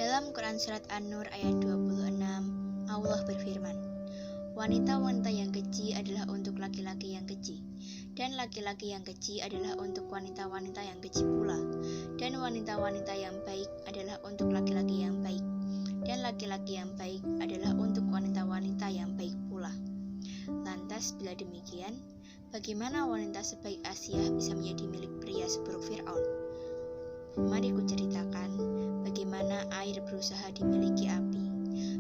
Dalam Quran Surat An-Nur ayat 26, Allah berfirman, wanita-wanita yang keji adalah untuk laki-laki yang keji, dan laki-laki yang keji adalah untuk wanita-wanita yang keji pula, dan wanita-wanita yang baik adalah untuk laki-laki yang baik, dan laki-laki yang baik adalah untuk wanita-wanita yang baik pula. Lantas bila demikian, bagaimana wanita sebaik Asiyah bisa menjadi milik pria seburuk Fir'aun? Mari kuceritakan bagaimana air berusaha dimiliki api,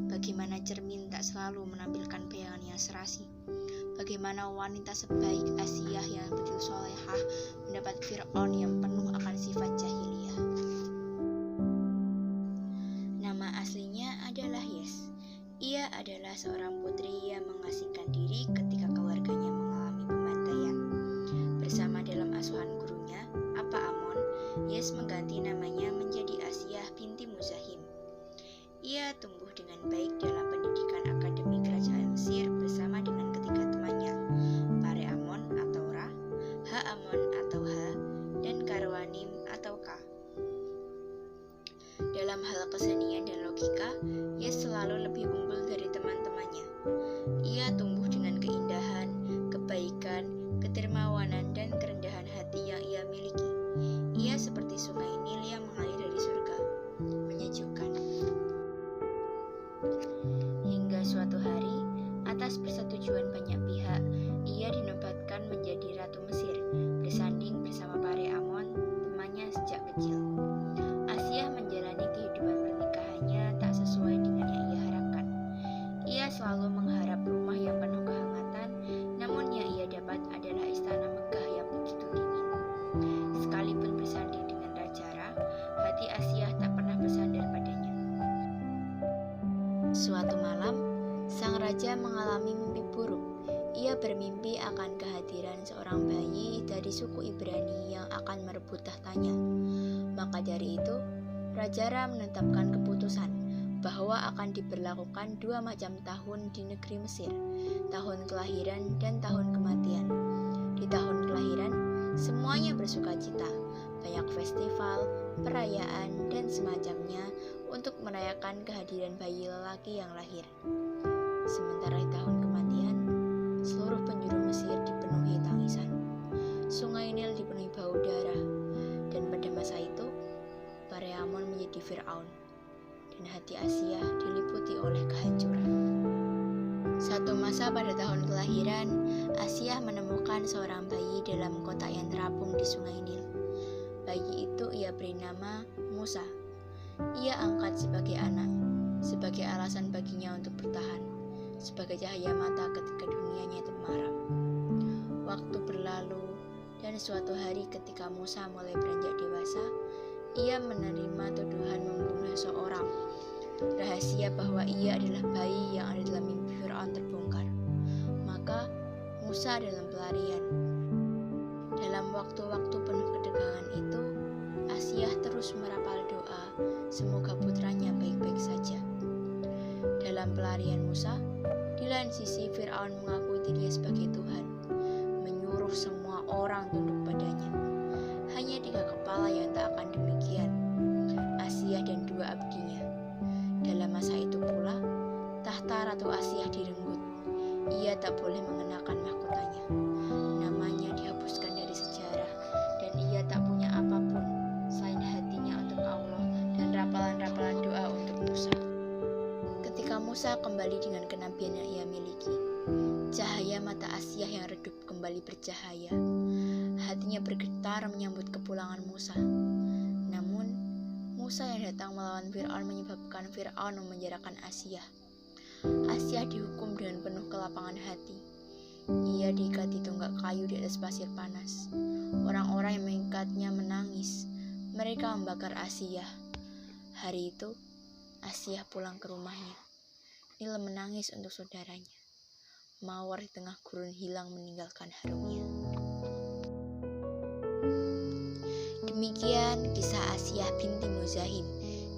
bagaimana cermin tak selalu menampilkan bayangan yang serasi, bagaimana wanita sebaik Asiyah yang betul solehah mendapat Fir'aun yang penuh akan sifat jahiliyah. Nama aslinya adalah Yes. Ia adalah seorang putri yang mengasingkan diri ketika keluarganya mengalami pembantaian. Bersama dalam asuhan gurunya, Apa Amon, Yes mengganti namanya menjadi Asiyah binti Muzahim. Ia tumbuh dengan baik dalam pendidikan akademi kerajaan Mesir bersama dengan ketiga temannya, Pare Amon atau Ra, Ha Amon atau Ha, dan Karwanim atau Ka. Dalam hal kesenian dan logika, Yes selalu lebih unggul dari teman-temannya. Ia tumbuh dengan keindahan, kebaikan, kedermawanan, dan kerendahan hati yang ia miliki. Ia seperti sungai Nil yang mengalir dari surga, menyejukkan. Hingga suatu hari, atas persetujuan banyak pihak, ia dinobatkan menjadi Ratu Mesir, bersanding bersama Pare Amon, temannya sejak kecil. Asiyah menjalani kehidupan pernikahannya tak sesuai dengan yang ia harapkan. Ia selalu mengharap rumah yang penuh kehangatan, namun yang ia dapat adalah istana megah yang begitu dingin. Sekalipun bersanding dengan Raja Ra, hati Asiyah tak pernah bersandar padanya. Suatu malam, sang raja mengalami mimpi buruk. Ia bermimpi akan kehadiran seorang bayi dari suku Ibrani yang akan merebut tahtanya. Maka dari itu, Raja Ra menetapkan keputusan bahwa akan diberlakukan 2 macam tahun di negeri Mesir, tahun kelahiran dan tahun kematian. Di tahun kelahiran, semuanya bersukacita, banyak festival, perayaan, dan semacamnya untuk merayakan kehadiran bayi lelaki yang lahir. Sementara di tahun kematian, seluruh penjuru Mesir dipenuhi tangisan. Sungai Nil dipenuhi bau darah, dan pada masa itu, Pare Amon menjadi Fir'aun, dan hati Asiyah diliputi oleh kehancuran. Satu masa pada tahun kelahiran, Asiyah menemukan seorang bayi dalam kotak yang terapung di Sungai Nil. Bayi itu ia beri nama Musa. Ia angkat sebagai anak, sebagai alasan baginya untuk bertahan, sebagai cahaya mata ketika dunianya temaram. Waktu berlalu, dan suatu hari ketika Musa mulai beranjak dewasa, ia menerima tuduhan membunuh seorang. Rahasia bahwa ia adalah bayi yang ada dalam mimpi Fir'aun terbongkar. Maka Musa dalam pelarian. Dalam waktu-waktu penuh ketegangan itu, Asiyah terus merapal doa, semoga putranya baik-baik saja. Dalam pelarian Musa, di lain sisi Fir'aun mengakui dirinya sebagai Tuhan, menyuruh semua orang tunduk padanya. Hanya 3 kepala yang tak akan demikian, Asiyah dan 2 abdinya. Dalam masa itu pula, tahta Ratu Asiyah direnggut. Ia tak boleh mengenakan mahkotanya. Namanya dihapuskan dari sejarah, dan ia tak punya apapun selain hatinya untuk Allah dan rapalan-rapalan doa untuk Musa. Ketika Musa kembali dengan kenabian yang ia miliki, cahaya mata Asiyah yang redup kembali bercahaya. Hatinya bergetar menyambut kepulangan Musa. Namun, Musa yang datang melawan Fir'aun menyebabkan Fir'aun memenjarakan Asiyah. Asiyah dihukum dengan penuh kelapangan hati. Ia diikat di tonggak kayu di atas pasir panas. Orang-orang yang mengikatnya menangis. Mereka membakar Asiyah. Hari itu, Asiyah pulang ke rumahnya. Nil menangis untuk saudaranya. Mawar di tengah gurun hilang meninggalkan harumnya. Demikian kisah Asiyah binti Muzahim,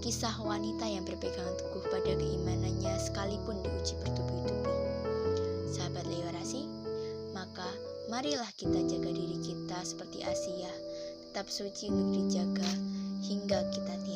kisah wanita yang berpegang teguh pada keimanannya sekalipun diuji bertubi-tubi. Sahabat Leorasi, maka marilah kita jaga diri kita seperti Asiyah, tetap suci untuk dijaga hingga kita tiada.